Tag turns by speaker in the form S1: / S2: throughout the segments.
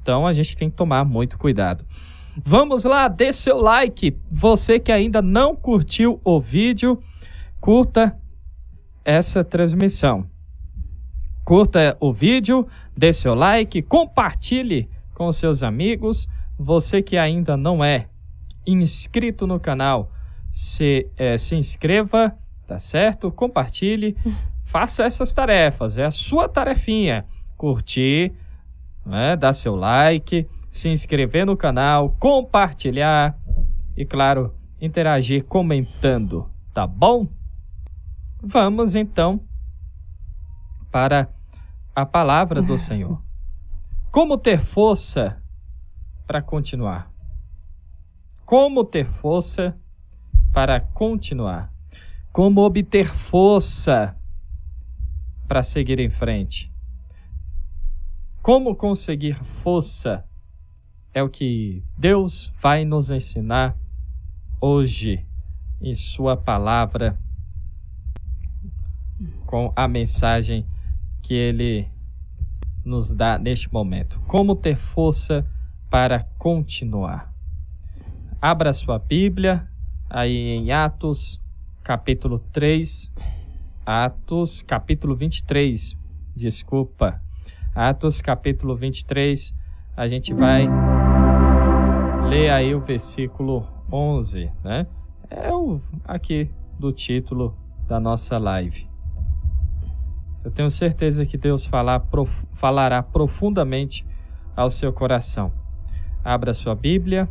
S1: Então a gente tem que tomar muito cuidado. Vamos lá, dê seu like. Você que ainda não curtiu o vídeo, curta essa transmissão. Curta o vídeo, dê seu like, compartilhe com seus amigos. Você que ainda não é inscrito no canal, se inscreva, tá certo? Compartilhe, faça essas tarefas, é a sua tarefinha. Curtir, né? Dar seu like, se inscrever no canal, compartilhar e, claro, interagir comentando, tá bom? Vamos então para a palavra do Senhor. Como ter força para continuar? Como ter força para continuar? Como obter força para seguir em frente? Como conseguir força é o que Deus vai nos ensinar hoje em sua palavra, com a mensagem que Ele nos dá neste momento. Como ter força para continuar? Abra sua Bíblia aí em Atos, capítulo 3. Atos, capítulo 23. Desculpa. Atos, capítulo 23. A gente vai ler aí o versículo 11, né? É o aqui do título da nossa live. Eu tenho certeza que Deus falará profundamente ao seu coração. Abra sua Bíblia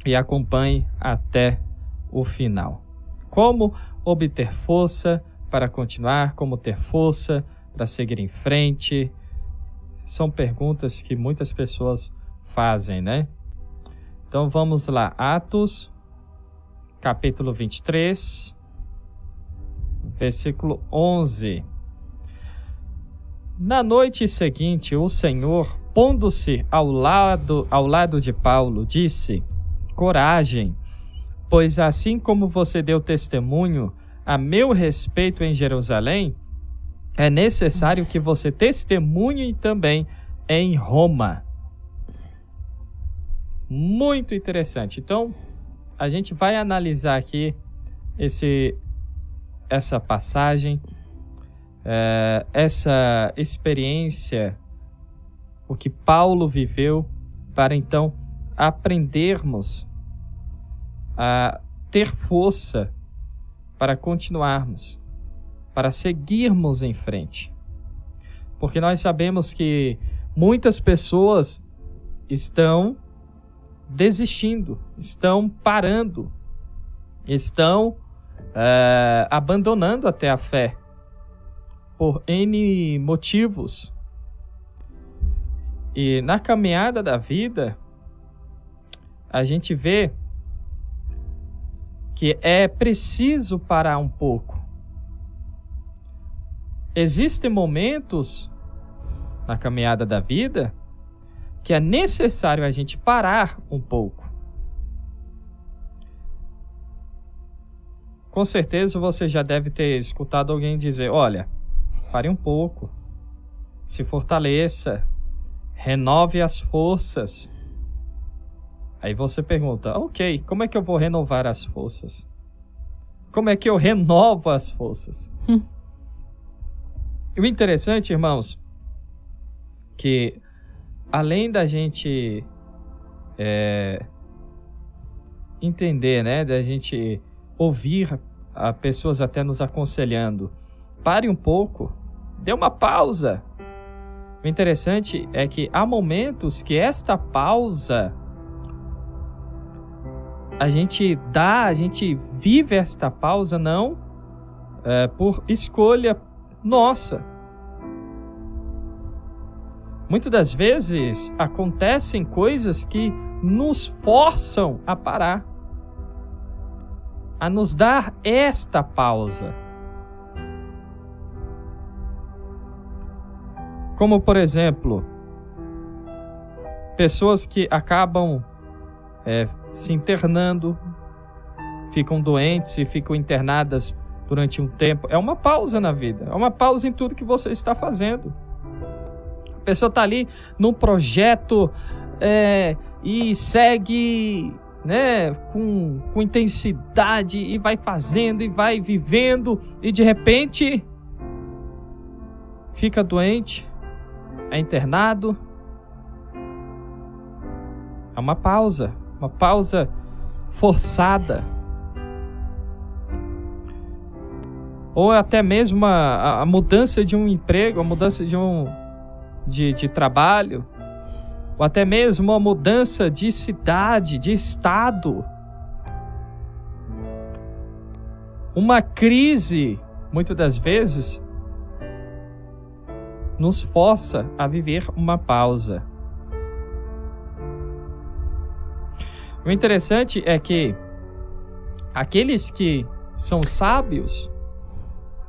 S1: e acompanhe até o final. Como obter força para continuar? Como ter força para seguir em frente? São perguntas que muitas pessoas fazem, né? Então vamos lá, Atos, capítulo 23, versículo 11. Na noite seguinte, o Senhor, pondo-se ao lado de Paulo, disse: coragem, pois assim como você deu testemunho a meu respeito em Jerusalém, é necessário que você testemunhe também em Roma. Muito interessante. Então, a gente vai analisar aqui essa passagem, essa experiência, o que Paulo viveu, para então aprendermos a ter força para continuarmos, para seguirmos em frente. Porque nós sabemos que muitas pessoas estão desistindo, estão parando, estão abandonando até a fé, por N motivos. E na caminhada da vida, a gente vê que é preciso parar um pouco. Existem momentos na caminhada da vida que é necessário a gente parar um pouco. Com certeza você já deve ter escutado alguém dizer: olha, pare um pouco, se fortaleça, renove as forças. Aí você pergunta: ok, como é que eu vou renovar as forças? Como é que eu renovo as forças? E o interessante, irmãos, que além da gente entender, né, da gente ouvir a pessoas até nos aconselhando, pare um pouco, dê uma pausa. O interessante é que há momentos que esta pausa a gente vive esta pausa não por escolha nossa. Muitas das vezes acontecem coisas que nos forçam a parar, a nos dar esta pausa. Como, por exemplo, pessoas que acabam se internando, ficam doentes e ficam internadas durante um tempo. É uma pausa na vida, é uma pausa em tudo que você está fazendo. A pessoa está ali num projeto e segue, né, com intensidade e vai fazendo e vai vivendo e de repente fica doente, é internado. É uma pausa forçada. Ou até mesmo a mudança de um emprego, a mudança de trabalho, ou até mesmo a mudança de cidade, de estado. Uma crise, muitas das vezes, nos força a viver uma pausa. O interessante é que aqueles que são sábios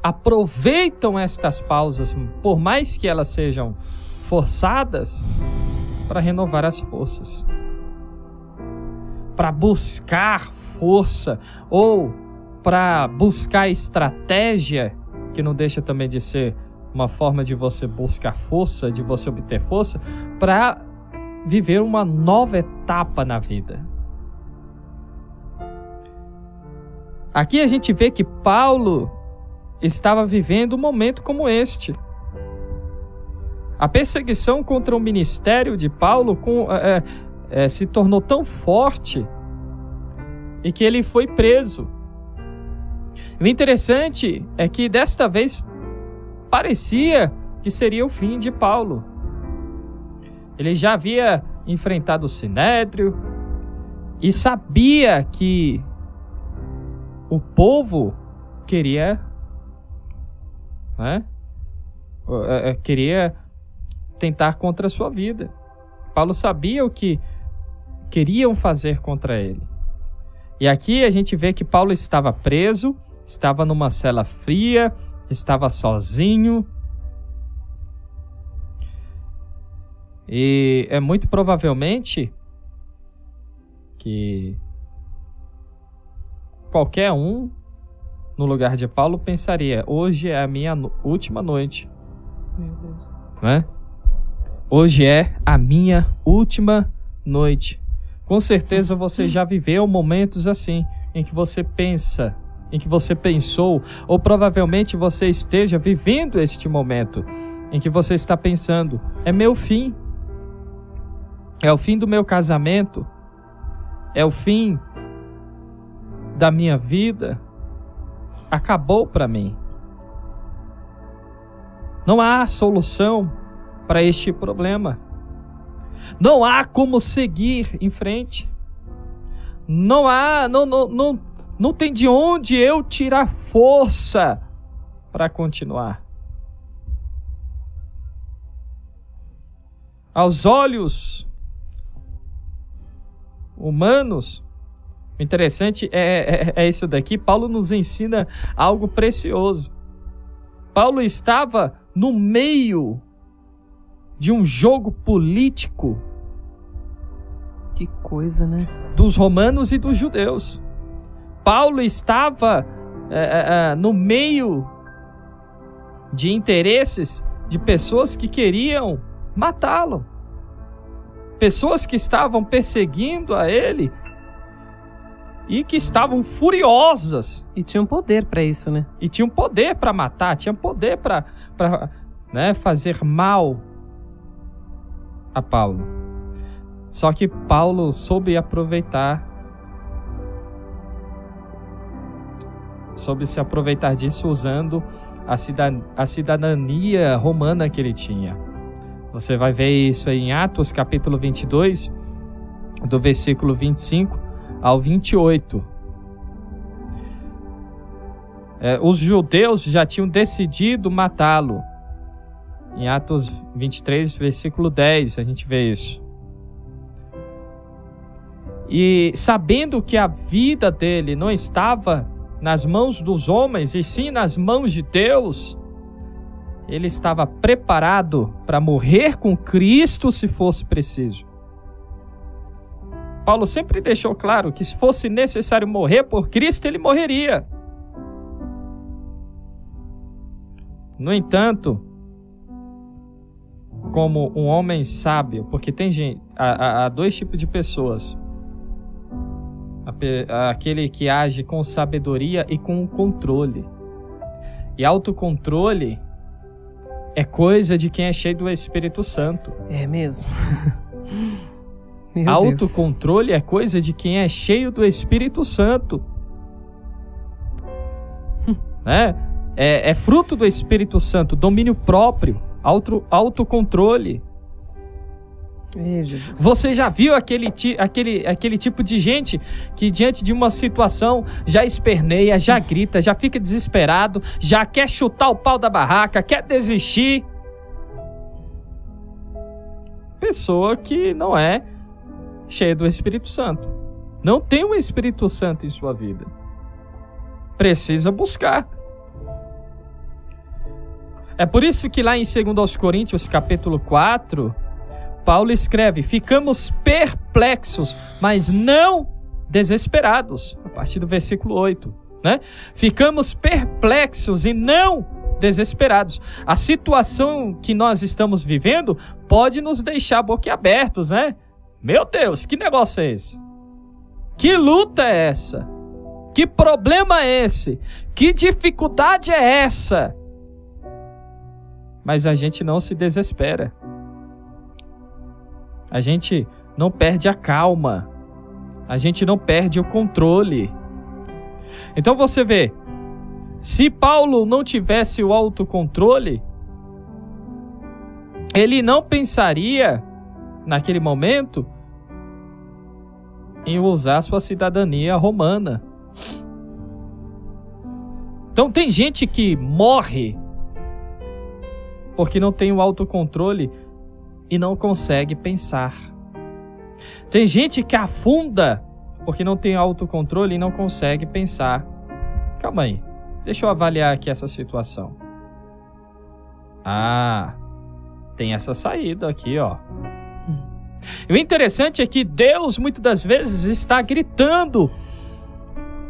S1: aproveitam estas pausas, por mais que elas sejam forçadas, para renovar as forças, para buscar força ou para buscar estratégia, que não deixa também de ser uma forma de você buscar força, de você obter força, para viver uma nova etapa na vida. Aqui a gente vê que Paulo estava vivendo um momento como este. A perseguição contra o ministério de Paulo se tornou tão forte e que ele foi preso. O interessante é que desta vez parecia que seria o fim de Paulo. Ele já havia enfrentado o Sinédrio e sabia que o povo queria tentar contra a sua vida. Paulo sabia o que queriam fazer contra ele. E aqui a gente vê que Paulo estava preso, estava numa cela fria, estava sozinho. E é muito provavelmente que qualquer um no lugar de Paulo pensaria: hoje é a minha última noite.
S2: Meu Deus.
S1: Não é? Hoje é a minha última noite. Com certeza você já viveu momentos assim, em que você pensa, em que você pensou, ou provavelmente você esteja vivendo este momento, em que você está pensando: é meu fim. É o fim do meu casamento. É o fim da minha vida. Acabou para mim. Não há solução para este problema. Não há como seguir em frente. Não tem de onde eu tirar força para continuar. Aos olhos humanos, o interessante é isso daqui. Paulo nos ensina algo precioso. Paulo estava no meio de um jogo político.
S2: Que coisa, né?
S1: Dos romanos e dos judeus. Paulo estava no meio de interesses de pessoas que queriam matá-lo. Pessoas que estavam perseguindo a ele e que estavam furiosas.
S2: E tinham poder para isso, né?
S1: E tinham poder para matar, tinham poder para fazer mal a Paulo. Só que Paulo soube se aproveitar disso usando a cidadania romana que ele tinha. Você vai ver isso aí em Atos capítulo 22, do versículo 25 ao 28. Os judeus já tinham decidido matá-lo. Em Atos 23, versículo 10, a gente vê isso. E sabendo que a vida dele não estava nas mãos dos homens, e sim nas mãos de Deus, ele estava preparado para morrer com Cristo se fosse preciso. Paulo sempre deixou claro que se fosse necessário morrer por Cristo, ele morreria. No entanto, como um homem sábio, porque tem gente, há dois tipos de pessoas. Aquele que age com sabedoria e com controle. E autocontrole é coisa de quem é cheio do Espírito Santo.
S2: É mesmo. Meu
S1: Autocontrole é coisa de quem é cheio do Espírito Santo. Né? É fruto do Espírito Santo, domínio próprio, autocontrole.
S2: Jesus.
S1: Você já viu aquele tipo de gente que diante de uma situação já esperneia, já grita, já fica desesperado, já quer chutar o pau da barraca, quer desistir? Pessoa que não é cheia do Espírito Santo. Não tem o Espírito Santo em sua vida. Precisa buscar. É por isso que lá em 2 Coríntios, capítulo 4, Paulo escreve: ficamos perplexos, mas não desesperados. A partir do versículo 8, né? Ficamos perplexos e não desesperados. A situação que nós estamos vivendo pode nos deixar boquiabertos, né? Meu Deus, que negócio é esse? Que luta é essa? Que problema é esse? Que dificuldade é essa? Mas a gente não se desespera. A gente não perde a calma. A gente não perde o controle. Então você vê, se Paulo não tivesse o autocontrole, ele não pensaria, naquele momento, em usar sua cidadania romana. Então tem gente que morre porque não tem o autocontrole e não consegue pensar. Tem gente que afunda porque não tem autocontrole e não consegue pensar. Calma aí, deixa eu avaliar aqui essa situação. Tem essa saída aqui, ó. E o interessante é que Deus muitas das vezes está gritando,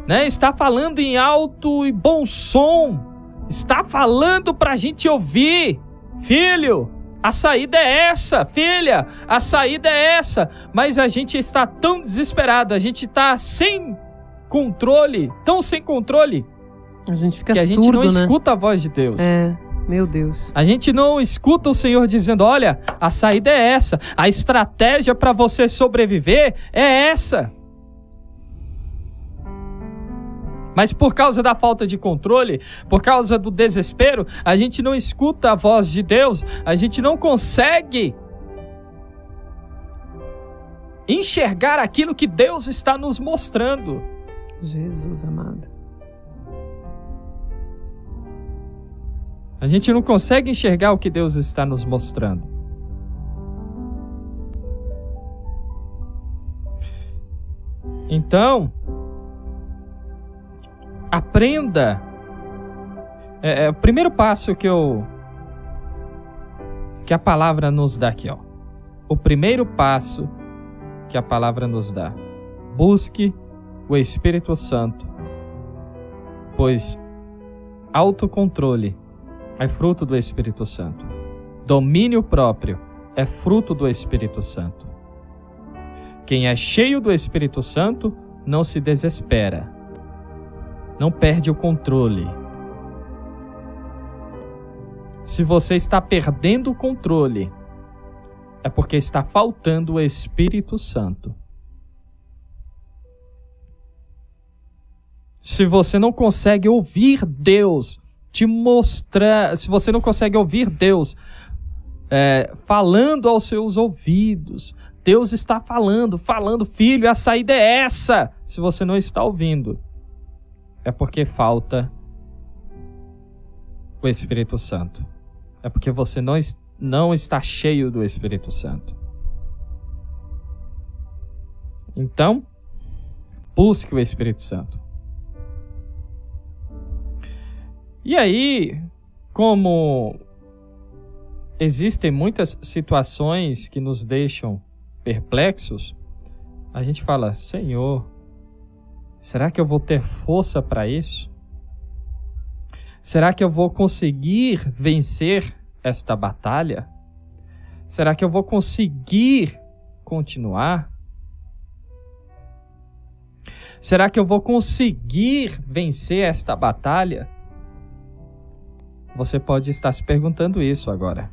S1: né? Está falando em alto e bom som, está falando para a gente ouvir. Filho, a saída é essa. Filha, a saída é essa. Mas a gente está tão desesperado, a gente está sem controle, tão sem controle,
S2: a gente fica
S1: que a
S2: surdo,
S1: gente não
S2: né?
S1: escuta a voz de Deus.
S2: Meu Deus.
S1: A gente não escuta o Senhor dizendo: olha, a saída é essa. A estratégia para você sobreviver é essa. Mas por causa da falta de controle, por causa do desespero, a gente não escuta a voz de Deus, a gente não consegue enxergar aquilo que Deus está nos mostrando.
S2: Jesus amado.
S1: A gente não consegue enxergar o que Deus está nos mostrando. Então, aprenda. O primeiro passo que a palavra nos dá aqui, ó. O primeiro passo que a palavra nos dá: busque o Espírito Santo, pois autocontrole é fruto do Espírito Santo. Domínio próprio é fruto do Espírito Santo. Quem é cheio do Espírito Santo não se desespera, não perde o controle. Se você está perdendo o controle, é porque está faltando o Espírito Santo. Se você não consegue ouvir Deus te mostrar, se você não consegue ouvir Deus falando aos seus ouvidos, Deus está falando, filho, a saída é essa. Se você não está ouvindo, é porque falta o Espírito Santo. É porque você não está cheio do Espírito Santo. Então, busque o Espírito Santo. E aí, como existem muitas situações que nos deixam perplexos, a gente fala: Senhor, será que eu vou ter força para isso? Será que eu vou conseguir vencer esta batalha? Será que eu vou conseguir continuar? Será que eu vou conseguir vencer esta batalha? Você pode estar se perguntando isso agora.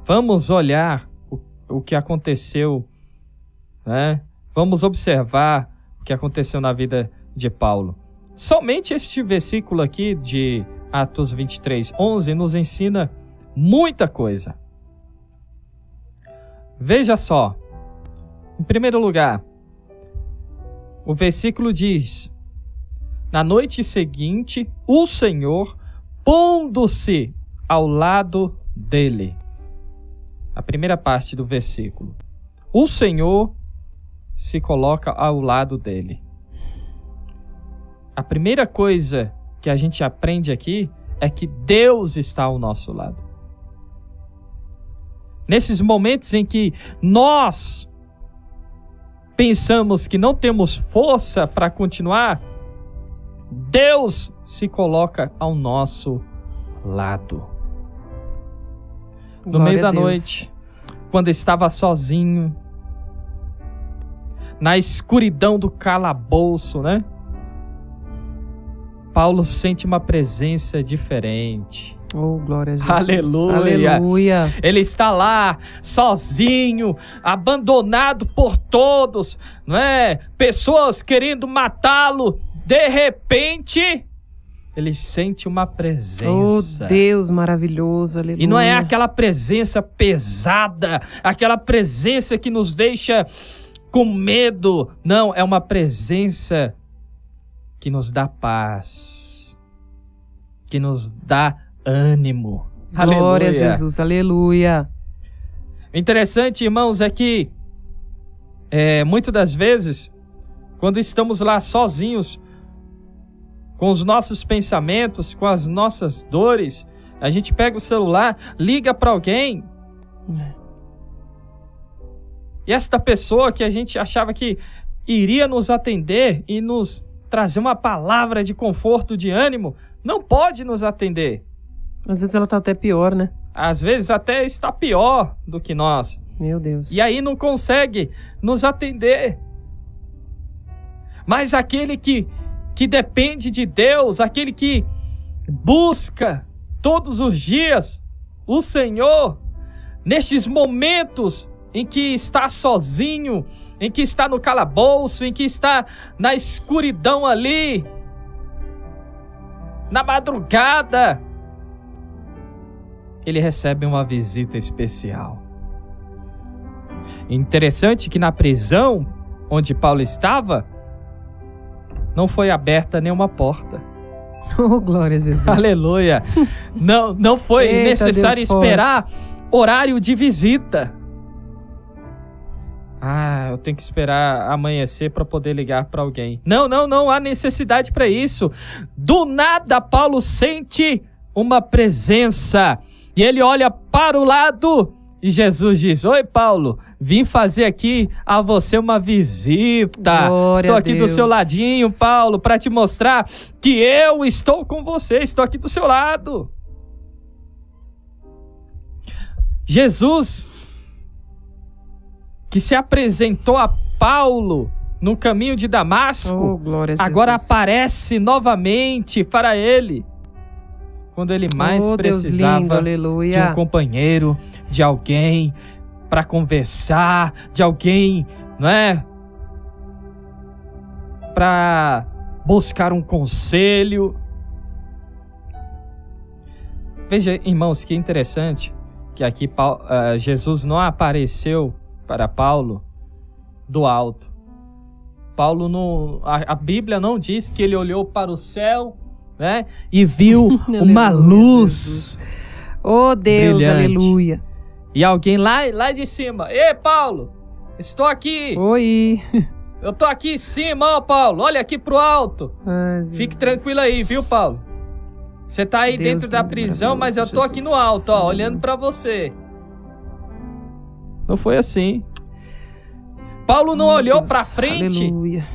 S1: Vamos olhar o que aconteceu, né? Vamos observar o que aconteceu na vida de Paulo. Somente este versículo aqui de Atos 23:11 nos ensina muita coisa. Veja só. Em primeiro lugar, o versículo diz: na noite seguinte, o Senhor, pondo-se ao lado dele. A primeira parte do versículo. O Senhor se coloca ao lado dele. A primeira coisa que a gente aprende aqui é que Deus está ao nosso lado. Nesses momentos em que nós pensamos que não temos força para continuar, Deus se coloca ao nosso lado. No meio da noite, quando estava sozinho, na escuridão do calabouço, né? Paulo sente uma presença diferente.
S2: Oh, glória a Jesus.
S1: Aleluia.
S2: Aleluia.
S1: Ele está lá, sozinho, abandonado por todos, não é? Pessoas querendo matá-lo. De repente, ele sente uma presença.
S2: Oh, Deus maravilhoso, aleluia.
S1: E não é aquela presença pesada, aquela presença que nos deixa com medo. Não, é uma presença que nos dá paz, que nos dá ânimo.
S2: Glória
S1: Aleluia.
S2: a Jesus, aleluia.
S1: O interessante, irmãos, é que muitas das vezes, quando estamos lá sozinhos, com os nossos pensamentos, com as nossas dores, a gente pega o celular, liga para alguém. E esta pessoa que a gente achava que iria nos atender e nos trazer uma palavra de conforto, de ânimo, não pode nos atender.
S2: Às vezes ela tá até pior, né?
S1: Às vezes até está pior do que nós.
S2: Meu Deus.
S1: E aí não consegue nos atender. Mas aquele que depende de Deus, aquele que busca todos os dias o Senhor, nestes momentos em que está sozinho, em que está no calabouço, em que está na escuridão ali, na madrugada, ele recebe uma visita especial. Interessante que na prisão onde Paulo estava, não foi aberta nenhuma porta.
S2: Oh, glória a Jesus.
S1: Aleluia. Não foi necessário
S2: Deus
S1: esperar
S2: forte.
S1: horário de visita. Eu tenho que esperar amanhecer para poder ligar para alguém. Não há necessidade para isso. Do nada, Paulo sente uma presença. E ele olha para o lado e Jesus diz: oi, Paulo, vim fazer aqui a você uma visita.
S2: Glória
S1: estou
S2: a
S1: aqui do
S2: Deus.
S1: seu ladinho, Paulo, para te mostrar que eu estou com você, estou aqui do seu lado. Jesus, que se apresentou a Paulo no caminho de Damasco,
S2: Oh, glória a
S1: agora
S2: Jesus.
S1: aparece novamente para ele, quando ele mais
S2: Oh, Deus
S1: precisava
S2: lindo, aleluia.
S1: de um companheiro, de alguém para conversar, de alguém, não é? Para buscar um conselho. Veja, irmãos, que interessante que aqui Jesus não apareceu para Paulo do alto. Paulo não, a Bíblia não diz que ele olhou para o céu, né, e viu uma luz.
S2: Oh, Deus,
S1: brilhante.
S2: aleluia.
S1: E alguém lá de cima: ei, Paulo, estou aqui.
S2: Oi.
S1: Eu tô aqui em cima, ó, Paulo. Olha aqui pro alto.
S2: Ai,
S1: Fique
S2: Jesus.
S1: tranquilo aí, viu, Paulo? Você tá aí
S2: Deus
S1: dentro da
S2: lindo,
S1: prisão, mas eu
S2: maravilhoso,
S1: tô aqui no
S2: Jesus.
S1: alto, ó, olhando pra você. Não foi assim. Paulo não
S2: Oh,
S1: olhou
S2: Deus,
S1: pra frente,
S2: aleluia.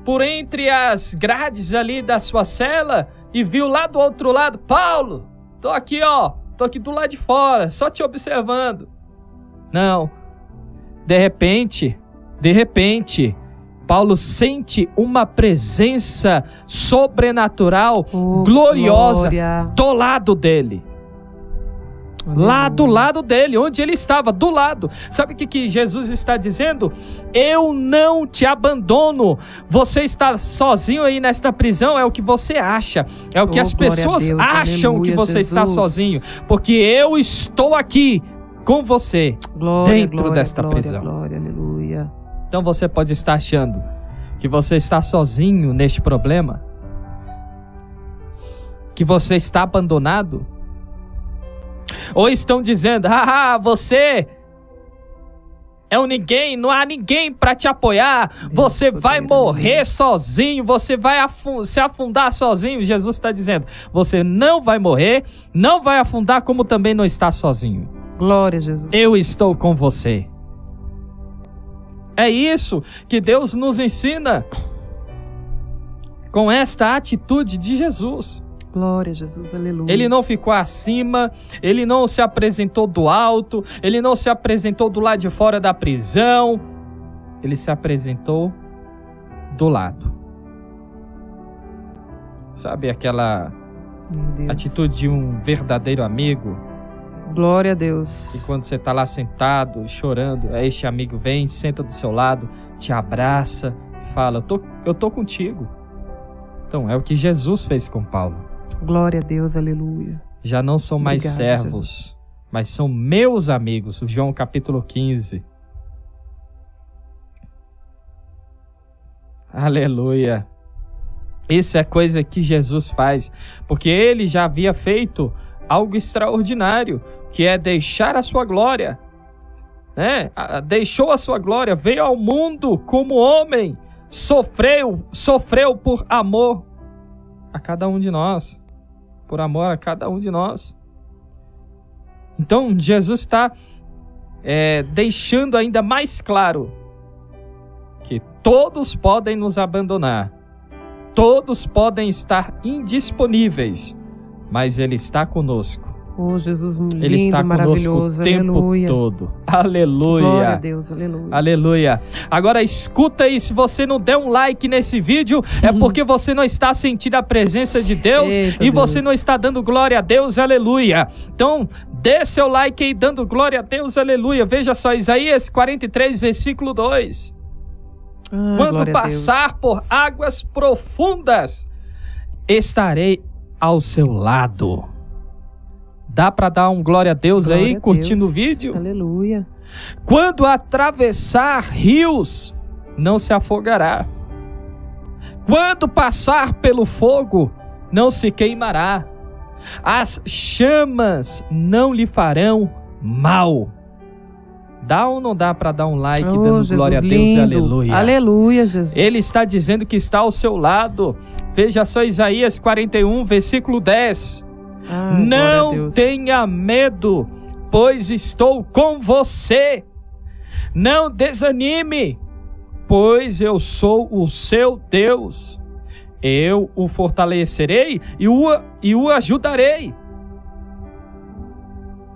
S1: por entre as grades ali da sua cela, e viu lá do outro lado: Paulo, tô aqui, ó, tô aqui do lado de fora, só te observando. Não. De repente, Paulo sente uma presença sobrenatural, gloriosa,
S2: glória.
S1: do lado dele. Lá do lado dele, onde ele estava, do lado. Sabe o que Jesus está dizendo? Eu não te abandono. Você está sozinho aí nesta prisão, é o que você acha. É o que as pessoas acham, aleluia, que você está sozinho. Porque eu estou aqui com você, dentro desta prisão.
S2: Glória, aleluia.
S1: Então você pode estar achando que você está sozinho neste problema, que você está abandonado. Ou estão dizendo, você é um ninguém, não há ninguém para te apoiar, você vai morrer sozinho, você vai se afundar sozinho. Jesus está dizendo, você não vai morrer, não vai afundar, como também não está sozinho.
S2: Glória a Jesus.
S1: Eu estou com você. É isso que Deus nos ensina com esta atitude de Jesus.
S2: Glória a Jesus, aleluia.
S1: Ele não ficou acima, ele não se apresentou do alto, ele não se apresentou do lado de fora da prisão, ele se apresentou do lado. Sabe aquela atitude de um verdadeiro amigo?
S2: Glória a Deus.
S1: E quando você está lá sentado, chorando, aí este amigo vem, senta do seu lado, te abraça, fala, eu tô contigo. Então, é o que Jesus fez com Paulo.
S2: Glória a Deus, aleluia.
S1: Já não são mais
S2: Obrigado,
S1: servos,
S2: Jesus.
S1: Mas são meus amigos. João capítulo 15. Aleluia. Isso é coisa que Jesus faz, porque ele já havia feito algo extraordinário, que é deixar a sua glória, né? Deixou a sua glória, veio ao mundo como homem, sofreu por amor a cada um de nós, por amor a cada um de nós. Então Jesus está deixando ainda mais claro que todos podem nos abandonar, todos podem estar indisponíveis, mas Ele está conosco.
S2: Oh, Jesus lindo,
S1: Ele está conosco o tempo
S2: aleluia.
S1: todo. Aleluia.
S2: Glória a Deus, aleluia.
S1: Aleluia. Agora escuta aí, se você não der um like nesse vídeo, é porque você não está sentindo a presença de Deus.
S2: Eita,
S1: e você
S2: Deus.
S1: não está dando glória a Deus, aleluia. Então, dê seu like aí, dando glória a Deus, aleluia. Veja só, Isaías 43, versículo 2. Quando passar por águas profundas, estarei ao seu lado. Dá para dar um glória a Deus glória aí, curtindo o vídeo?
S2: Aleluia.
S1: Quando atravessar rios, não se afogará. Quando passar pelo fogo, não se queimará. As chamas não lhe farão mal. Dá ou não dá para dar um like dando
S2: Jesus,
S1: glória a Deus
S2: lindo.
S1: e aleluia?
S2: Aleluia, Jesus.
S1: Ele está dizendo que está ao seu lado. Veja só Isaías 41, versículo 10. Não tenha medo, pois estou com você. Não desanime, pois eu sou o seu Deus. Eu o fortalecerei e o ajudarei.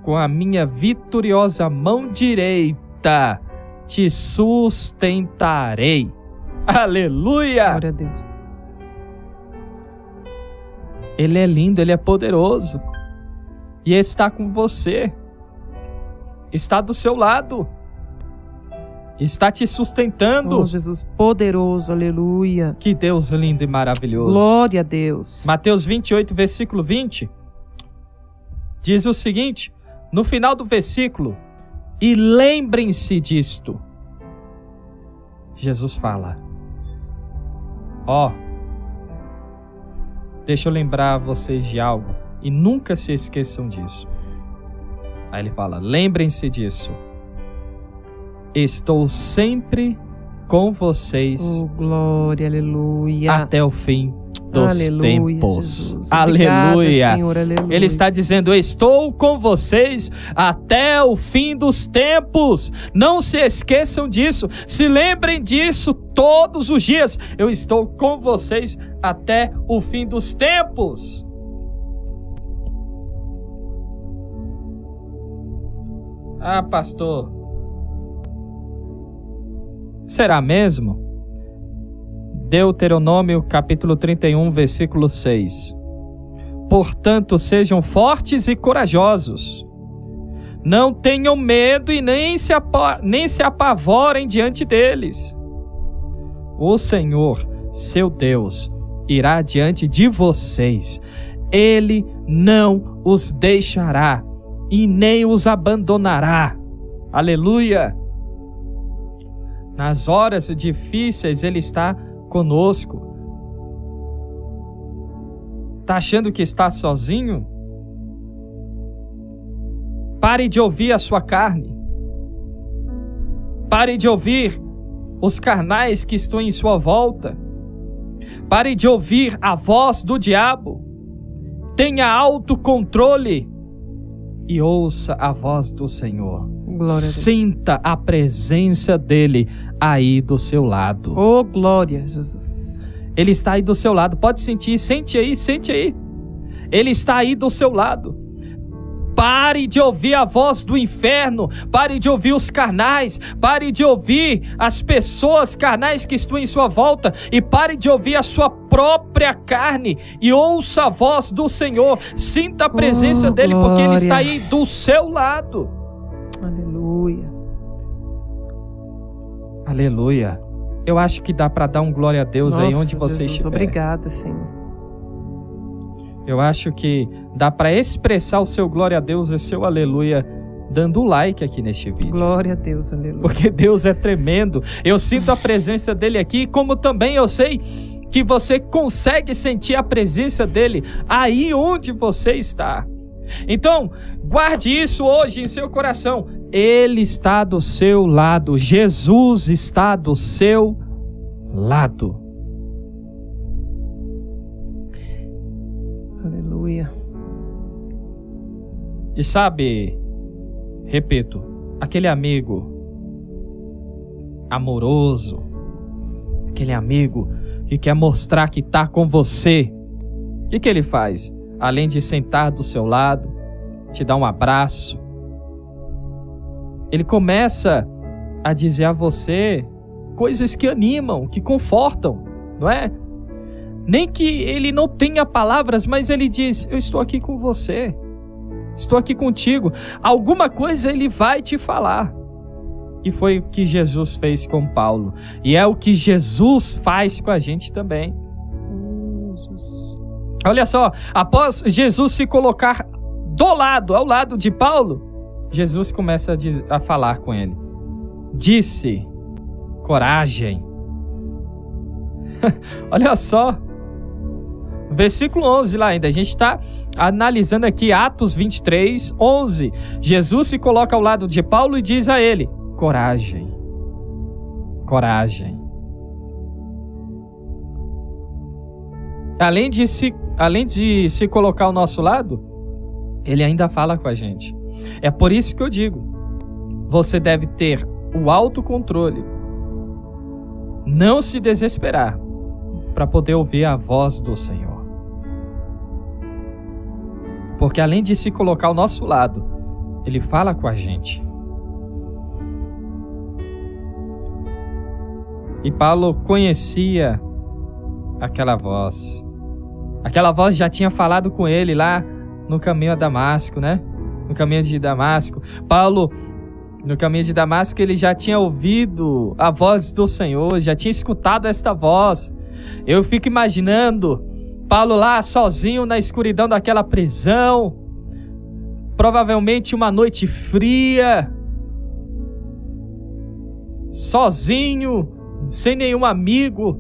S1: Com a minha vitoriosa mão direita te sustentarei. Aleluia!
S2: Glória a Deus.
S1: Ele é lindo, Ele é poderoso. E está com você. Está do seu lado. Está te sustentando.
S2: Oh, Jesus poderoso, aleluia.
S1: Que Deus lindo e maravilhoso.
S2: Glória a Deus.
S1: Mateus 28, versículo 20. Diz o seguinte, no final do versículo. E lembrem-se disto. Jesus fala. Deixa eu lembrar vocês de algo. E nunca se esqueçam disso. Aí ele fala, lembrem-se disso. Estou sempre com vocês.
S2: Oh, glória, aleluia.
S1: Até o fim dos tempos.
S2: Jesus.
S1: Aleluia.
S2: Obrigada, Senhor, aleluia.
S1: Ele está dizendo, estou com vocês até o fim dos tempos. Não se esqueçam disso. Se lembrem disso todos os dias. Eu estou com vocês até o fim dos tempos. Ah, pastor, será mesmo? Deuteronômio capítulo 31, versículo 6. Portanto, sejam fortes e corajosos. Não tenham medo e nem se apavorem diante deles. O Senhor, seu Deus, irá diante de vocês. Ele não os deixará e nem os abandonará. Aleluia! Nas horas difíceis, Ele está conosco. Está achando que está sozinho? Pare de ouvir a sua carne. Pare de ouvir os carnais que estão em sua volta. Pare de ouvir a voz do diabo. Tenha autocontrole e ouça a voz do Senhor.
S2: Glória a Deus.
S1: Sinta a presença dele aí do seu lado.
S2: Oh, glória, Jesus.
S1: Ele está aí do seu lado. Pode sentir, sente aí, sente aí. Ele está aí do seu lado. Pare de ouvir a voz do inferno. Pare de ouvir os carnais. Pare de ouvir as pessoas carnais que estão em sua volta. E pare de ouvir a sua própria carne. E ouça a voz do Senhor. Sinta a presença dele, porque ele está aí do seu lado.
S2: Aleluia.
S1: Aleluia. Eu acho que dá para dar um glória a Deus. Nossa, aí onde você
S2: Jesus,
S1: estiver.
S2: Obrigada, Senhor.
S1: Eu acho que dá para expressar o seu glória a Deus e seu aleluia dando like aqui neste vídeo.
S2: Glória a Deus, aleluia.
S1: Porque Deus é tremendo. Eu sinto a presença dele aqui, como também eu sei que você consegue sentir a presença dele aí onde você está. Então, guarde isso hoje em seu coração. Ele está do seu lado. Jesus está do seu lado.
S2: Aleluia.
S1: E sabe, repito, aquele amigo amoroso, aquele amigo que quer mostrar que está com você, o que ele faz? Além de sentar do seu lado, te dar um abraço, ele começa a dizer a você coisas que animam, que confortam, não é? Nem que ele não tenha palavras, mas ele diz: eu estou aqui com você, estou aqui contigo. Alguma coisa ele vai te falar. E foi o que Jesus fez com Paulo. E é o que Jesus faz com a gente também. Olha só, após Jesus se colocar ao lado de Paulo, Jesus começa a falar com ele. Disse: coragem. Olha só. Versículo 11 lá ainda, a gente está analisando aqui Atos 23, 11. Jesus se coloca ao lado de Paulo e diz a ele: coragem, coragem. Além de se colocar ao nosso lado, ele ainda fala com a gente. É por isso que eu digo, você deve ter o autocontrole, não se desesperar, para poder ouvir a voz do Senhor. Porque além de se colocar ao nosso lado, ele fala com a gente. E Paulo conhecia aquela voz. Aquela voz já tinha falado com ele lá no caminho a Damasco, né? No caminho de Damasco. Paulo, no caminho de Damasco, ele já tinha ouvido a voz do Senhor, já tinha escutado esta voz. Eu fico imaginando Paulo lá sozinho na escuridão daquela prisão, provavelmente uma noite fria, sozinho, sem nenhum amigo,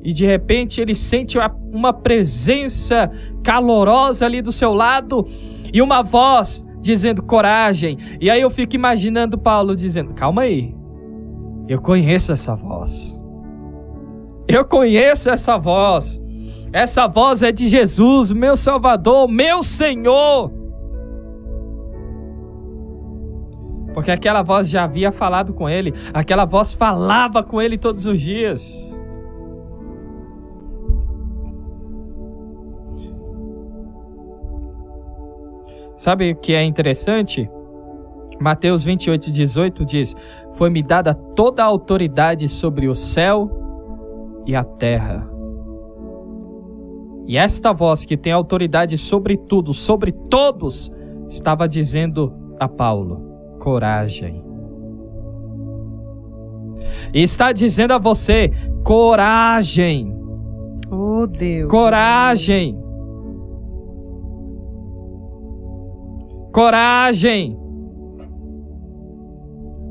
S1: e de repente ele sente uma presença calorosa ali do seu lado e uma voz dizendo coragem. E aí eu fico imaginando Paulo dizendo: calma aí, eu conheço essa voz. Eu conheço essa voz. Essa voz é de Jesus, meu Salvador, meu Senhor. Porque aquela voz já havia falado com ele. Aquela voz falava com ele todos os dias. Sabe o que é interessante? Mateus 28:18 diz: foi-me dada toda a autoridade sobre o céu e a terra. E esta voz que tem autoridade sobre tudo, sobre todos, estava dizendo a Paulo: coragem. E está dizendo a você: coragem.
S2: Oh, Deus.
S1: Coragem. Coragem.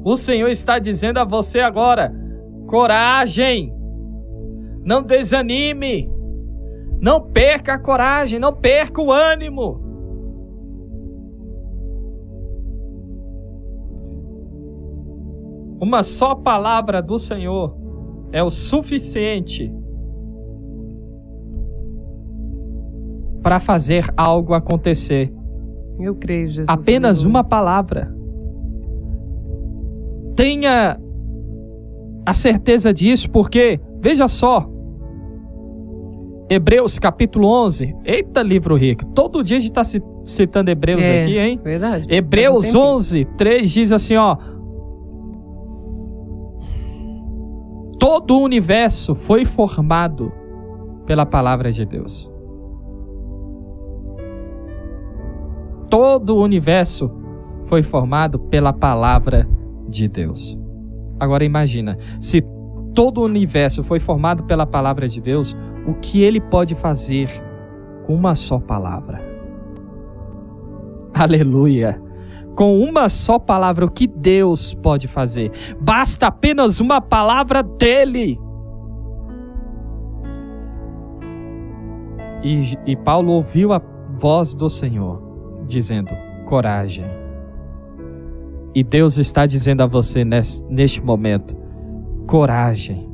S1: O Senhor está dizendo a você agora: coragem. Não desanime. Não perca a coragem, não perca o ânimo. Uma só palavra do Senhor é o suficiente para fazer algo acontecer.
S2: Eu creio, Jesus.
S1: Apenas
S2: aleluia.
S1: uma palavra. Tenha a certeza disso, porque, veja só, Hebreus capítulo 11, eita livro rico, todo dia a gente está citando Hebreus aqui, hein?
S2: Verdade.
S1: Hebreus 11, 3 diz assim, ó: todo o universo foi formado pela palavra de Deus. Todo o universo foi formado pela palavra de Deus. Agora imagina, se todo o universo foi formado pela palavra de Deus, o que ele pode fazer com uma só palavra? Aleluia! Com uma só palavra, o que Deus pode fazer? Basta apenas uma palavra dele. E Paulo ouviu a voz do Senhor, dizendo: coragem. E Deus está dizendo a você neste momento: coragem.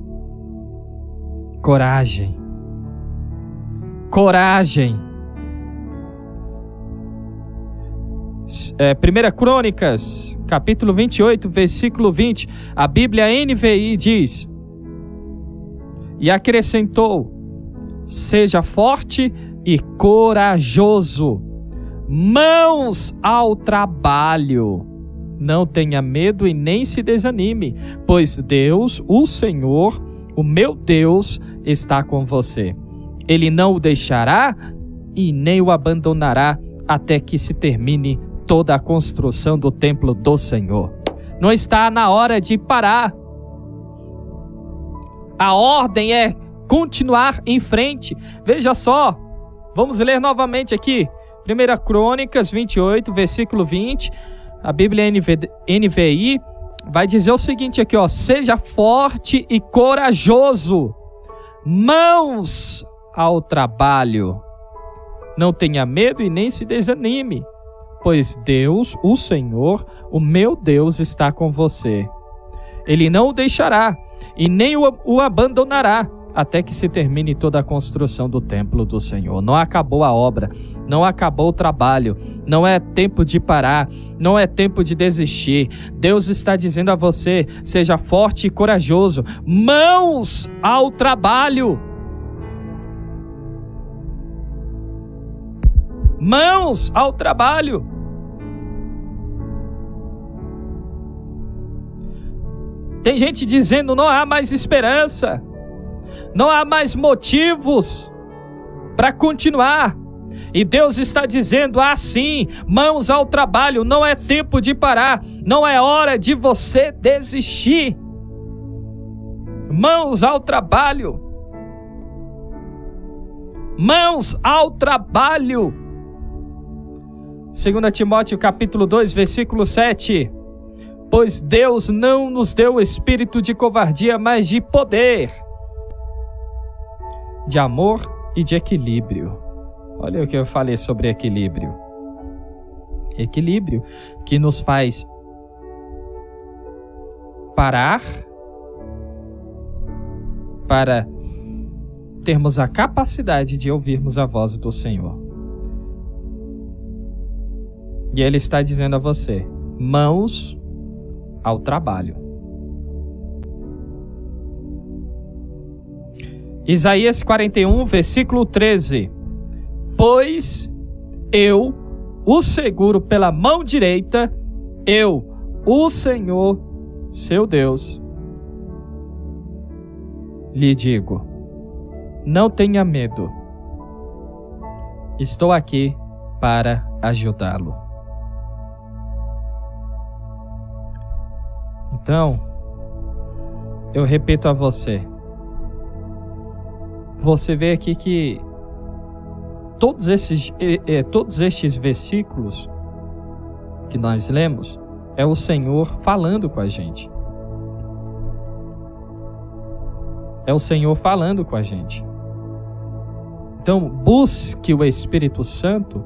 S1: Coragem. Coragem. 1 Crônicas, capítulo 28, versículo 20, a Bíblia NVI diz: e acrescentou: seja forte e corajoso, mãos ao trabalho, não tenha medo e nem se desanime, pois Deus, o Senhor, o meu Deus, está com você. Ele não o deixará e nem o abandonará até que se termine toda a construção do templo do Senhor. Não está na hora de parar. A ordem é continuar em frente. Veja só, vamos ler novamente aqui. 1 Crônicas 28, versículo 20. A Bíblia NVI vai dizer o seguinte aqui, ó: seja forte e corajoso, mãos ao trabalho, não tenha medo e nem se desanime, pois Deus, o Senhor, o meu Deus, está com você. Ele não o deixará e nem o abandonará até que se termine toda a construção do templo do Senhor. Não acabou a obra, não acabou o trabalho, não é tempo de parar, não é tempo de desistir. Deus está dizendo a você: seja forte e corajoso, mãos ao trabalho. Mãos ao trabalho. Tem gente dizendo: não há mais esperança, não há mais motivos para continuar. E Deus está dizendo assim: mãos ao trabalho, não é tempo de parar, não é hora de você desistir. Mãos ao trabalho. Mãos ao trabalho. 2 Timóteo capítulo 2, versículo 7. Pois Deus não nos deu o espírito de covardia, mas de poder, de amor e de equilíbrio. Olha o que eu falei sobre equilíbrio. Equilíbrio que nos faz parar para termos a capacidade de ouvirmos a voz do Senhor. E Ele está dizendo a você: mãos ao trabalho. Isaías 41, versículo 13. Pois eu o seguro pela mão direita, eu o Senhor, seu Deus, lhe digo: não tenha medo. Estou aqui para ajudá-lo. Então, eu repito a você. Você vê aqui que todos estes versículos que nós lemos é o Senhor falando com a gente. É o Senhor falando com a gente. Então, busque o Espírito Santo,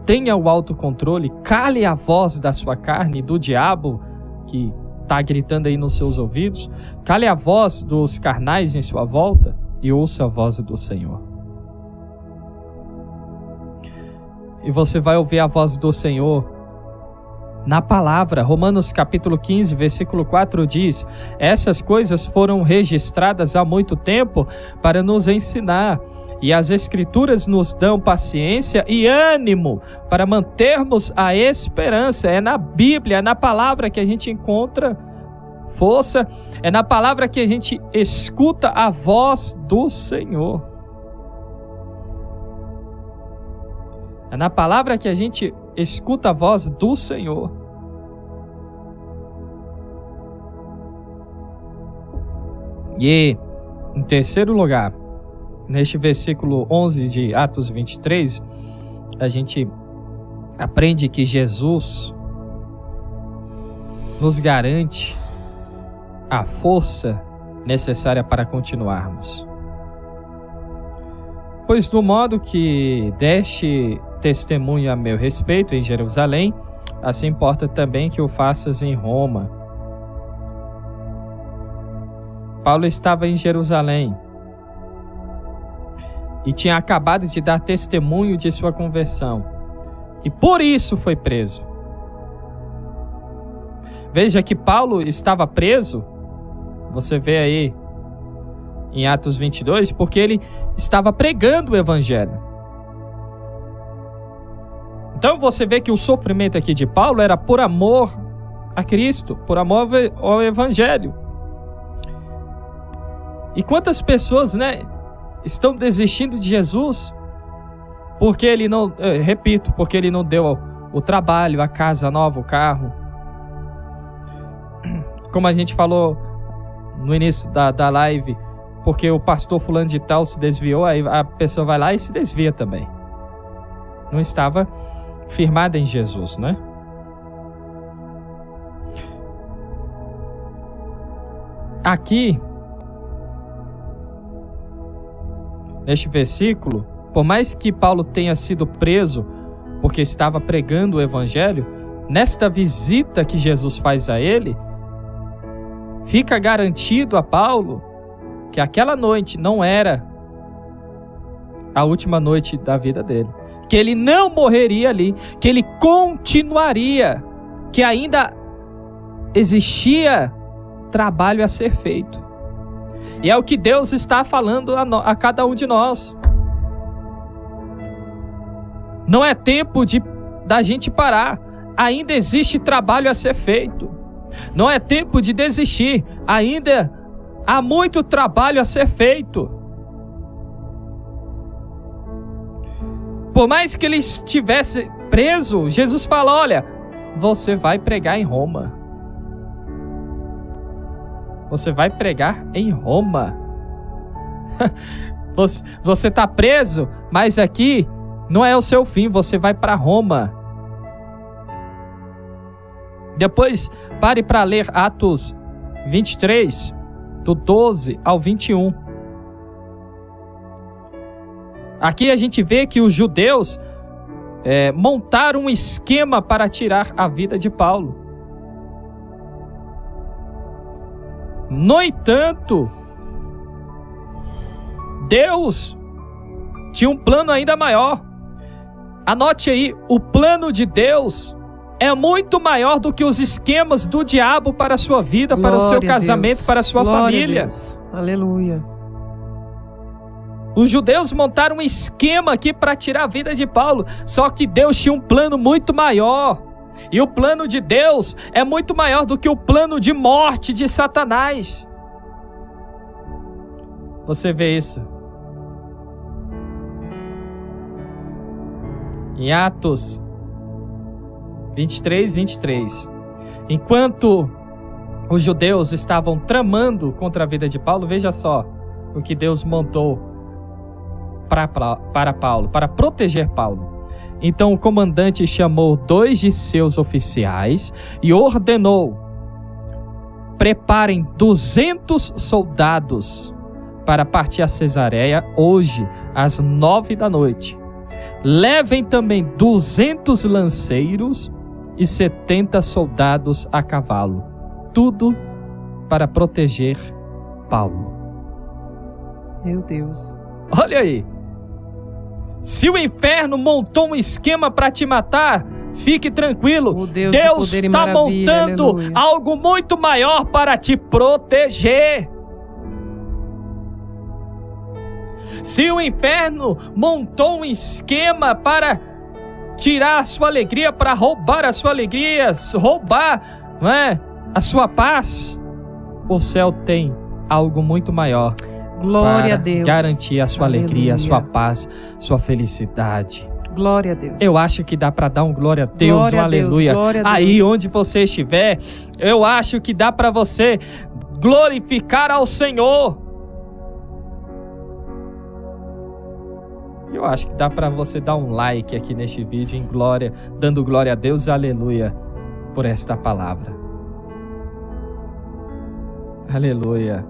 S1: tenha o autocontrole, cale a voz da sua carne, do diabo que está gritando aí nos seus ouvidos, cale a voz dos carnais em sua volta e ouça a voz do Senhor. E você vai ouvir a voz do Senhor na palavra. Romanos capítulo 15, versículo 4 diz: essas coisas foram registradas há muito tempo para nos ensinar, e as Escrituras nos dão paciência e ânimo para mantermos a esperança. É na Bíblia, é na palavra que a gente encontra força, é na palavra que a gente escuta a voz do Senhor. É na palavra que a gente escuta a voz do Senhor. E, em terceiro lugar, neste versículo 11 de Atos 23, a gente aprende que Jesus nos garante a força necessária para continuarmos. Pois do modo que deste testemunho a meu respeito em Jerusalém, assim importa também que o faças em Roma. Paulo estava em Jerusalém e tinha acabado de dar testemunho de sua conversão, e por isso foi preso. Veja que Paulo estava preso, você vê aí em Atos 22, porque ele estava pregando o Evangelho. Então você vê que o sofrimento aqui de Paulo era por amor a Cristo, por amor ao Evangelho. E quantas pessoas, estão desistindo de Jesus porque ele não, porque ele não deu o trabalho, a casa nova, o carro. Como a gente falou no início da live, porque o pastor fulano de tal se desviou, aí a pessoa vai lá e se desvia também. Não estava firmada em Jesus, né? Aqui, neste versículo, por mais que Paulo tenha sido preso porque estava pregando o Evangelho, nesta visita que Jesus faz a ele, fica garantido a Paulo que aquela noite não era a última noite da vida dele, que ele não morreria ali, que ele continuaria, que ainda existia trabalho a ser feito. E é o que Deus está falando a cada um de nós. Não é tempo da gente parar, ainda existe trabalho a ser feito. Não é tempo de desistir, ainda há muito trabalho a ser feito. Por mais que ele estivesse preso, Jesus fala: olha, você vai pregar em Roma. Você vai pregar em Roma. Você está preso, mas aqui não é o seu fim, você vai para Roma. Depois, pare para ler Atos 23, do 12 ao 21. Aqui a gente vê que os judeus montaram um esquema para tirar a vida de Paulo. No entanto, Deus tinha um plano ainda maior. Anote aí, o plano de Deus é muito maior do que os esquemas do diabo para a sua vida, para o seu casamento, para a sua família.
S2: Aleluia.
S1: Os judeus montaram um esquema aqui para tirar a vida de Paulo, só que Deus tinha um plano muito maior. E o plano de Deus é muito maior do que o plano de morte de Satanás. Você vê isso em Atos 23. Enquanto os judeus estavam tramando contra a vida de Paulo, veja só o que Deus montou para Paulo, para proteger Paulo. Então o comandante chamou 2 de seus oficiais e ordenou: preparem 200 soldados para partir a Cesareia hoje, às 9 da noite. Levem também 200 lanceiros e 70 soldados a cavalo. Tudo para proteger Paulo.
S2: Meu Deus.
S1: Olha aí. Se o inferno montou um esquema para te matar, fique tranquilo.
S2: O Deus
S1: Deus
S2: de poder e
S1: está
S2: maravilha,
S1: montando
S2: aleluia.
S1: algo muito maior para te proteger. Se o inferno montou um esquema para tirar a sua alegria, para roubar a sua alegria, roubar, não é, a sua paz, o céu tem algo muito maior.
S2: Glória a
S1: para
S2: Deus.
S1: garantir a sua alegria, a
S2: Aleluia.
S1: sua paz, sua felicidade.
S2: Glória a Deus.
S1: Eu acho que dá para dar um glória a Deus,
S2: Glória
S1: um
S2: a Deus,
S1: aleluia.
S2: glória a
S1: Aí
S2: Deus.
S1: onde você estiver, eu acho que dá para você glorificar ao Senhor. Eu acho que dá para você dar um like aqui neste vídeo em glória, dando glória a Deus e aleluia por esta palavra. Aleluia.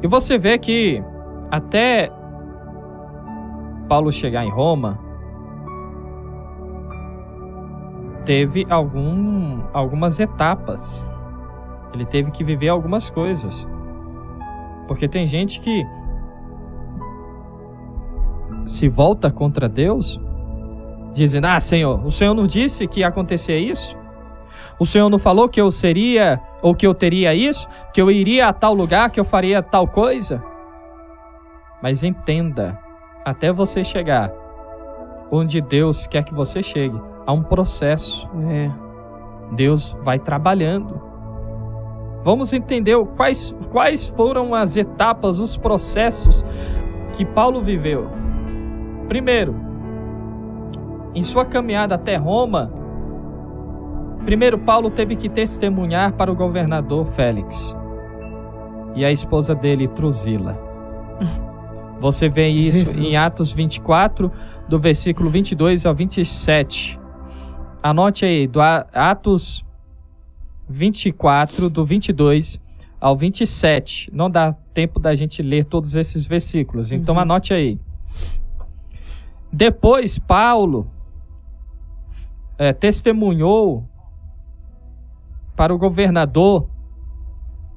S1: E você vê que até Paulo chegar em Roma, teve algumas etapas. Ele teve que viver algumas coisas. Porque tem gente que se volta contra Deus, dizendo: ah, Senhor, o Senhor não disse que ia acontecer isso? O Senhor não falou que eu seria, ou que eu teria isso? Que eu iria a tal lugar, que eu faria tal coisa? Mas entenda, até você chegar onde Deus quer que você chegue, há um processo. Deus vai trabalhando. Vamos entender quais foram as etapas, os processos que Paulo viveu. Primeiro, em sua caminhada até Roma, primeiro Paulo teve que testemunhar para o governador Félix e a esposa dele, Drusila. Você vê isso
S2: Jesus.
S1: em Atos 24, do versículo 22 ao 27. Anote aí, do Atos 24, do 22 ao 27. Não dá tempo da gente ler todos esses versículos, então anote aí. Depois Paulo testemunhou para o governador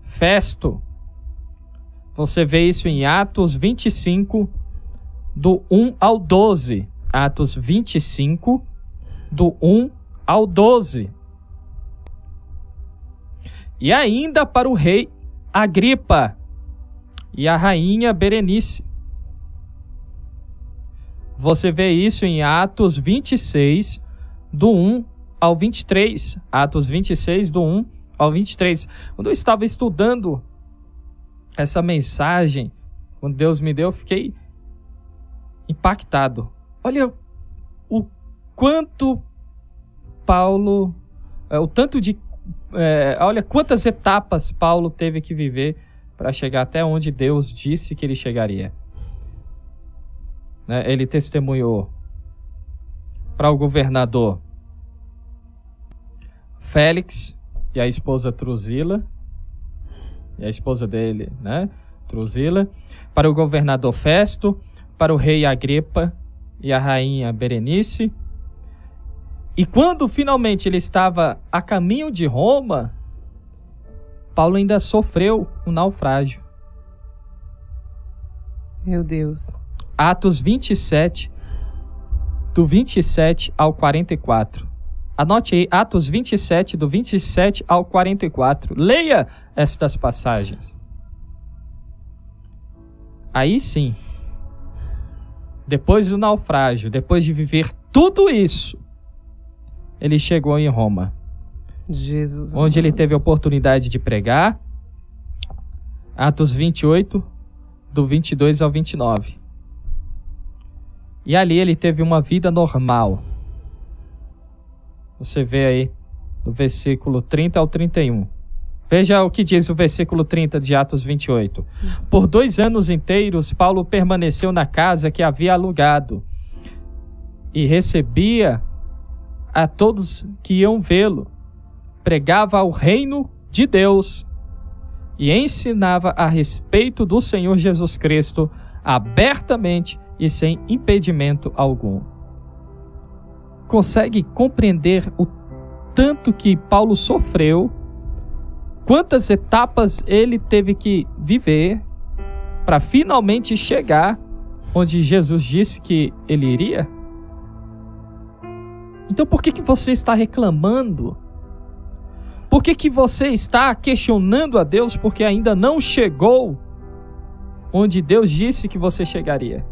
S1: Festo. Você vê isso em Atos 25, do 1 ao 12. Atos 25, do 1 ao 12. E ainda para o rei Agripa e a rainha Berenice. Você vê isso em Atos 26, do 1 ao 23. Atos 26, do 1 ao 23. Quando eu estava estudando essa mensagem, quando Deus me deu, eu fiquei impactado. Olha o quanto Paulo, olha quantas etapas Paulo teve que viver para chegar até onde Deus disse que ele chegaria. Ele testemunhou para o governador Félix e a esposa Drusila, e a esposa dele, Drusila, para o governador Festo, para o rei Agripa e a rainha Berenice. E quando finalmente ele estava a caminho de Roma, Paulo ainda sofreu um naufrágio.
S2: Meu Deus.
S1: Atos 27, do 27 ao 44. Anote aí, Atos 27, do 27 ao 44. Leia estas passagens. Aí sim, depois do naufrágio, depois de viver tudo isso, ele chegou em Roma,
S2: Jesus.
S1: onde ele
S2: amado.
S1: teve a oportunidade de pregar. Atos 28, do 22 ao 29. E ali ele teve uma vida normal. Você vê aí do versículo 30 ao 31. Veja o que diz o versículo 30 de Atos 28. Por 2 anos inteiros, Paulo permaneceu na casa que havia alugado e recebia a todos que iam vê-lo. Pregava o reino de Deus e ensinava a respeito do Senhor Jesus Cristo abertamente e sem impedimento algum. Consegue compreender o tanto que Paulo sofreu, quantas etapas ele teve que viver para finalmente chegar onde Jesus disse que ele iria? Então por que você está reclamando? Por que você está questionando a Deus porque ainda não chegou onde Deus disse que você chegaria?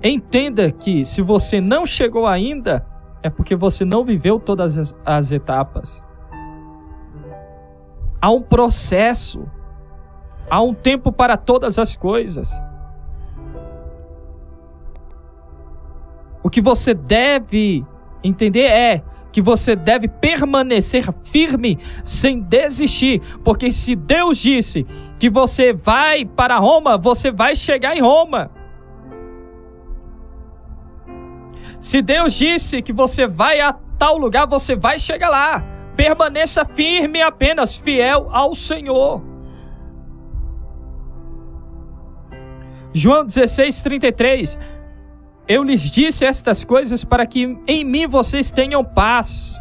S1: Entenda que se você não chegou ainda, é porque você não viveu todas as etapas. Há um processo, há um tempo para todas as coisas. O que você deve entender é que você deve permanecer firme sem desistir, porque se Deus disse que você vai para Roma, você vai chegar em Roma. Se Deus disse que você vai a tal lugar, você vai chegar lá. Permaneça firme e apenas fiel ao Senhor. João 16:33. Eu lhes disse estas coisas para que em mim vocês tenham paz.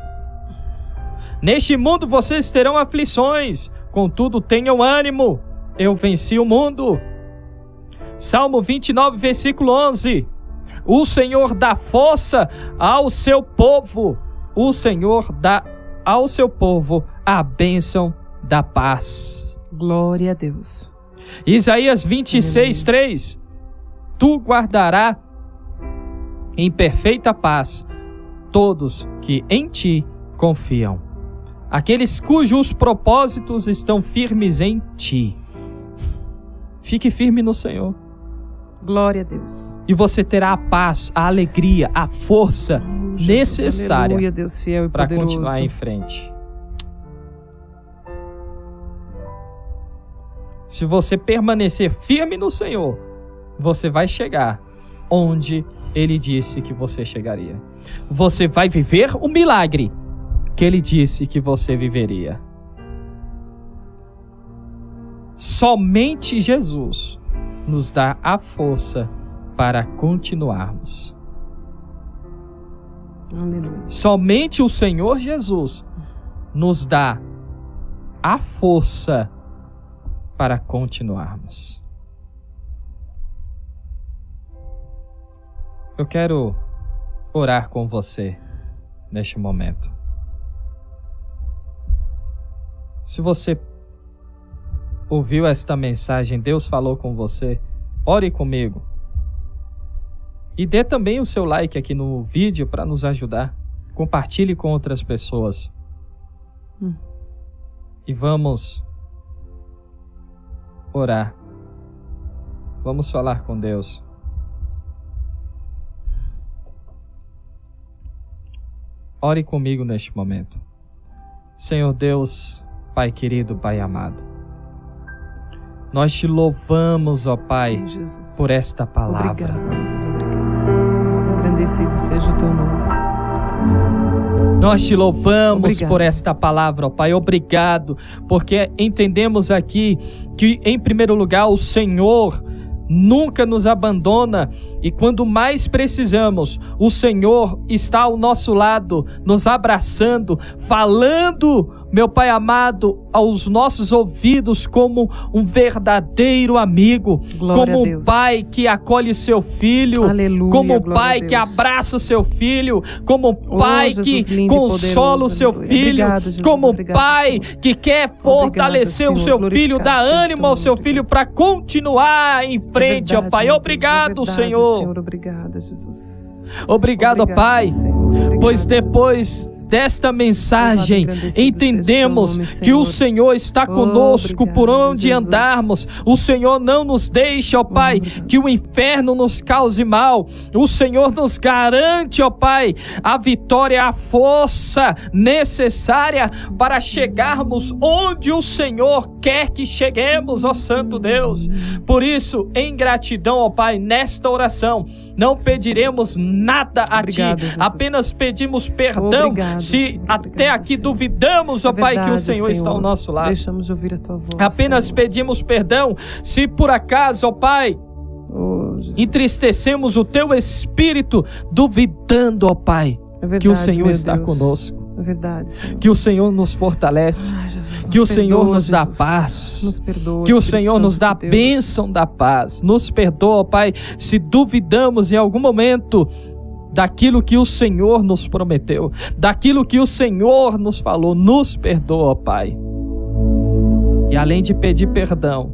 S1: Neste mundo vocês terão aflições, contudo tenham ânimo, eu venci o mundo. Salmo 29, versículo 11. O Senhor dá força ao seu povo. O Senhor dá ao seu povo a bênção da paz.
S2: Glória a Deus.
S1: Isaías 26:3. Tu guardarás em perfeita paz todos que em ti confiam, aqueles cujos propósitos estão firmes em ti. Fique firme no Senhor.
S2: Glória a Deus.
S1: E você terá a paz, a alegria, a força
S2: Jesus,
S1: necessária
S2: aleluia, Deus fiel e
S1: para
S2: poderoso.
S1: continuar em frente. Se você permanecer firme no Senhor, você vai chegar onde Ele disse que você chegaria. Você vai viver o milagre que Ele disse que você viveria. Somente Jesus nos dá a força para continuarmos.
S2: Aleluia.
S1: Somente o Senhor Jesus nos dá a força para continuarmos. Eu quero orar com você neste momento. Se você ouviu esta mensagem, Deus falou com você, ore comigo. E dê também o seu like aqui no vídeo para nos ajudar. Compartilhe com outras pessoas. E vamos orar. Vamos falar com Deus. Ore comigo neste momento. Senhor Deus, Pai querido, Pai amado, nós te louvamos, ó Pai,
S2: Sim, Jesus.
S1: por esta palavra.
S2: Obrigada, meu Deus, obrigada. Engrandecido seja o teu nome.
S1: Nós te louvamos
S2: Obrigada.
S1: por esta palavra, ó Pai. Obrigado, porque entendemos aqui que, em primeiro lugar, o Senhor nunca nos abandona, e quando mais precisamos, o Senhor está ao nosso lado, nos abraçando, falando, meu Pai amado, aos nossos ouvidos como um verdadeiro amigo,
S2: Glória
S1: como
S2: a
S1: um
S2: Deus.
S1: Pai que acolhe seu filho,
S2: Aleluia,
S1: como um
S2: glória
S1: Pai
S2: a Deus.
S1: que abraça o seu filho, como um Pai
S2: Jesus
S1: que
S2: lindo e
S1: consola
S2: poderoso,
S1: o seu
S2: aleluia.
S1: filho,
S2: Obrigado, Jesus,
S1: como um
S2: obrigado,
S1: Pai
S2: Senhor.
S1: que quer fortalecer
S2: Obrigada,
S1: o
S2: Senhor,
S1: seu filho, dar
S2: glorificado seja
S1: ânimo
S2: teu
S1: ao seu
S2: nome,
S1: filho
S2: obrigado.
S1: para continuar em frente, ó
S2: Verdade,
S1: Pai.
S2: meu Deus,
S1: Obrigado,
S2: verdade,
S1: Senhor.
S2: Senhor, obrigada, Jesus.
S1: Obrigado, ó
S2: Obrigada,
S1: Pai.
S2: Senhor.
S1: pois depois desta mensagem entendemos que o Senhor está conosco por onde andarmos. O Senhor não nos deixa, ó Pai, que o inferno nos cause mal. O Senhor nos garante, ó Pai, a vitória, a força necessária para chegarmos onde o Senhor quer que cheguemos, ó Santo Deus. Por isso, em gratidão, ó Pai, nesta oração, não pediremos nada a Ti, apenas pedimos perdão se até aqui duvidamos, ó Pai, que o Senhor está ao nosso lado.
S2: Deixamos de ouvir a Tua voz.
S1: Apenas pedimos perdão se por acaso, ó Pai, entristecemos o Teu Espírito, duvidando, ó Pai, que o Senhor está conosco.
S2: É verdade, Senhor.
S1: Que o Senhor nos fortalece, que o Senhor nos dá paz,
S2: nos perdoa,
S1: que o Senhor nos dá a bênção da paz. Nos perdoa, ó Pai, se duvidamos em algum momento daquilo que o Senhor nos prometeu, daquilo que o Senhor nos falou. Nos perdoa, ó Pai. E além de pedir perdão,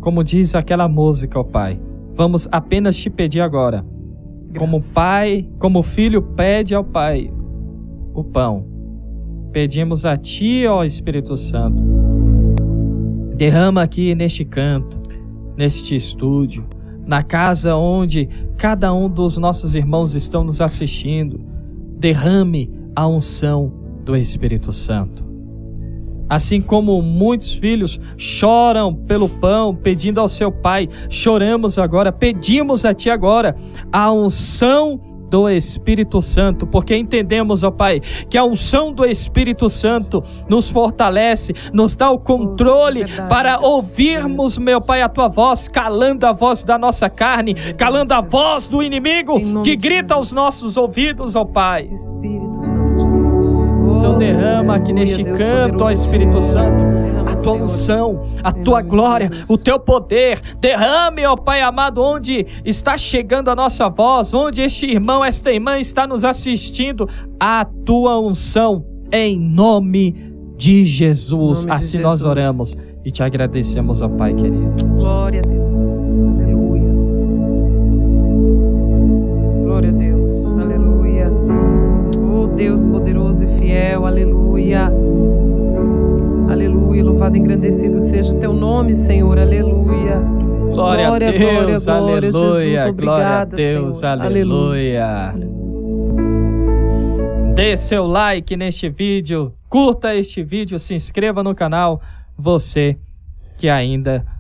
S1: como diz aquela música, ó Pai, vamos apenas te pedir agora, como pai, como filho pede ao Pai o pão, pedimos a Ti, ó Espírito Santo, derrama aqui neste canto, neste estúdio, na casa onde cada um dos nossos irmãos estão nos assistindo, derrame a unção do Espírito Santo. Assim como muitos filhos choram pelo pão, pedindo ao seu pai, choramos agora, pedimos a Ti agora a unção do Espírito Santo, porque entendemos, ó Pai, que a unção do Espírito Santo nos fortalece, nos dá o controle para ouvirmos, meu Pai, a Tua voz, calando a voz da nossa carne, calando a voz do inimigo que grita aos nossos ouvidos, ó Pai.
S2: Espírito Santo de Deus.
S1: Então derrama aqui neste canto, ó Espírito Santo, a Tua unção, a Tua glória, o Teu poder. Derrame, ó Pai amado, onde está chegando a nossa voz, onde este irmão, esta irmã está nos assistindo, a Tua unção, em nome de Jesus. Assim nós oramos e Te agradecemos, ó Pai querido.
S2: Glória a Deus. Aleluia. Glória a Deus. Aleluia. Oh Deus poderoso e fiel. Aleluia. Aleluia. Louvado e engrandecido seja o Teu nome, Senhor. Aleluia.
S1: Glória a Deus.
S2: Glória,
S1: aleluia.
S2: Jesus, obrigada,
S1: Glória a Deus.
S2: Senhor.
S1: Aleluia. Dê seu like neste vídeo, curta este vídeo, se inscreva no canal, você que ainda